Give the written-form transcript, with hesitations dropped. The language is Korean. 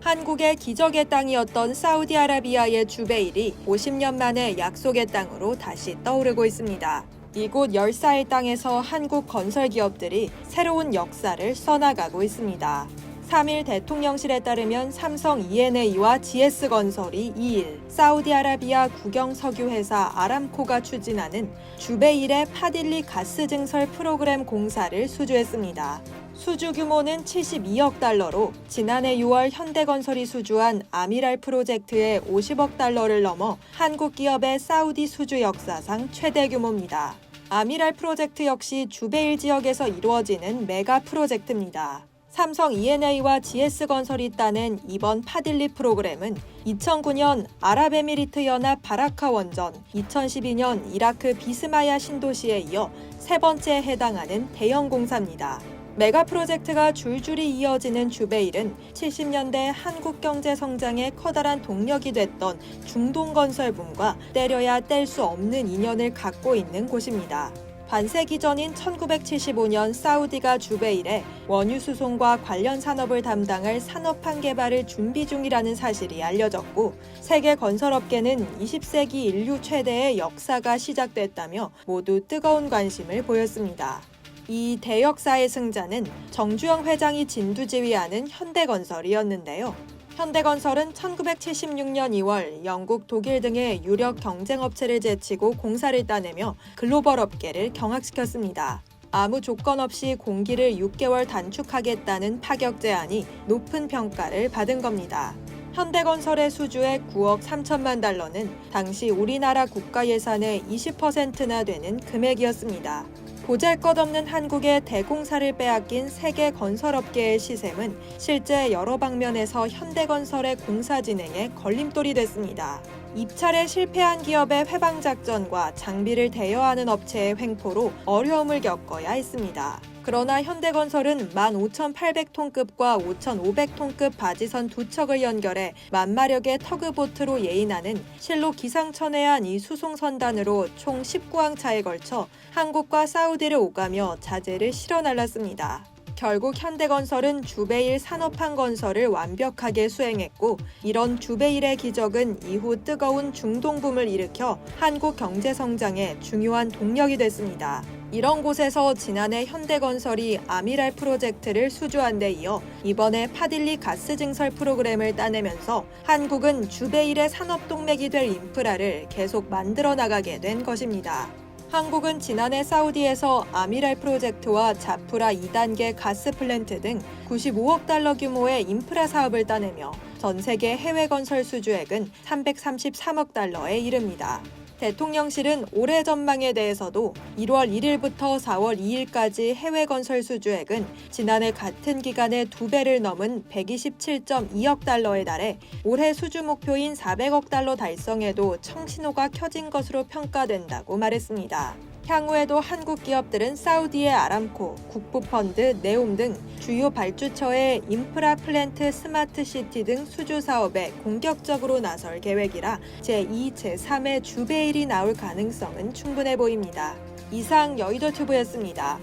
한국의 기적의 땅이었던 사우디아라비아의 주베일이 50년 만에 약속의 땅으로 다시 떠오르고 있습니다. 이곳 열사의 땅에서 한국 건설 기업들이 새로운 역사를 써나가고 있습니다. 3일 대통령실에 따르면 삼성 E&A와 GS건설이 2일 사우디아라비아 국영석유회사 아람코가 추진하는 주베일의 파딜리 가스 증설 프로그램 공사를 수주했습니다. 수주 규모는 72억 달러로 지난해 6월 현대건설이 수주한 아미랄 프로젝트의 50억 달러를 넘어 한국 기업의 사우디 수주 역사상 최대 규모입니다. 아미랄 프로젝트 역시 주베일 지역에서 이루어지는 메가 프로젝트입니다. 삼성 E&A와 GS건설이 따낸 이번 파딜리 프로그램은 2009년 아랍에미리트 연합 바라카 원전, 2012년 이라크 비스마야 신도시에 이어 세 번째에 해당하는 대형 공사입니다. 메가 프로젝트가 줄줄이 이어지는 주베일은 70년대 한국 경제 성장의 커다란 동력이 됐던 중동 건설 붐과 때려야 뗄 수 없는 인연을 갖고 있는 곳입니다. 반세기 전인 1975년 사우디가 주베일에 원유 수송과 관련 산업을 담당할 산업항 개발을 준비 중이라는 사실이 알려졌고, 세계 건설업계는 20세기 인류 최대의 역사가 시작됐다며 모두 뜨거운 관심을 보였습니다. 이 대역사의 승자는 정주영 회장이 진두지휘하는 현대건설이었는데요. 현대건설은 1976년 2월 영국, 독일 등의 유력 경쟁업체를 제치고 공사를 따내며 글로벌 업계를 경악시켰습니다. 아무 조건 없이 공기를 6개월 단축하겠다는 파격 제안이 높은 평가를 받은 겁니다. 현대건설의 수주의 9억 3천만 달러는 당시 우리나라 국가 예산의 20%나 되는 금액이었습니다. 보잘것없는 한국의 대공사를 빼앗긴 세계 건설업계의 시샘은 실제 여러 방면에서 현대건설의 공사 진행에 걸림돌이 됐습니다. 입찰에 실패한 기업의 회방작전과 장비를 대여하는 업체의 횡포로 어려움을 겪어야 했습니다. 그러나 현대건설은 15,800톤급과 5,500톤급 바지선 두 척을 연결해 만마력의 터그보트로 예인하는 실로 기상천외한 이 수송선단으로 총 19항차에 걸쳐 한국과 사우디를 오가며 자재를 실어 날랐습니다. 결국 현대건설은 주베일 산업항 건설을 완벽하게 수행했고, 이런 주베일의 기적은 이후 뜨거운 중동붐을 일으켜 한국 경제 성장에 중요한 동력이 됐습니다. 이런 곳에서 지난해 현대건설이 아미랄 프로젝트를 수주한 데 이어 이번에 파딜리 가스 증설 프로그램을 따내면서 한국은 주베일의 산업동맥이 될 인프라를 계속 만들어 나가게 된 것입니다. 한국은 지난해 사우디에서 아미랄 프로젝트와 자프라 2단계 가스 플랜트 등 95억 달러 규모의 인프라 사업을 따내며 전 세계 해외 건설 수주액은 333억 달러에 이릅니다. 대통령실은 올해 전망에 대해서도 1월 1일부터 4월 2일까지 해외 건설 수주액은 지난해 같은 기간의 2배를 넘은 127.2억 달러에 달해 올해 수주 목표인 400억 달러 달성에도 청신호가 켜진 것으로 평가된다고 말했습니다. 향후에도 한국 기업들은 사우디의 아람코, 국부펀드, 네옴 등 주요 발주처의 인프라 플랜트 스마트시티 등 수주 사업에 공격적으로 나설 계획이라 제2, 제3의 주베일이 나올 가능성은 충분해 보입니다. 이상 여의도튜브였습니다.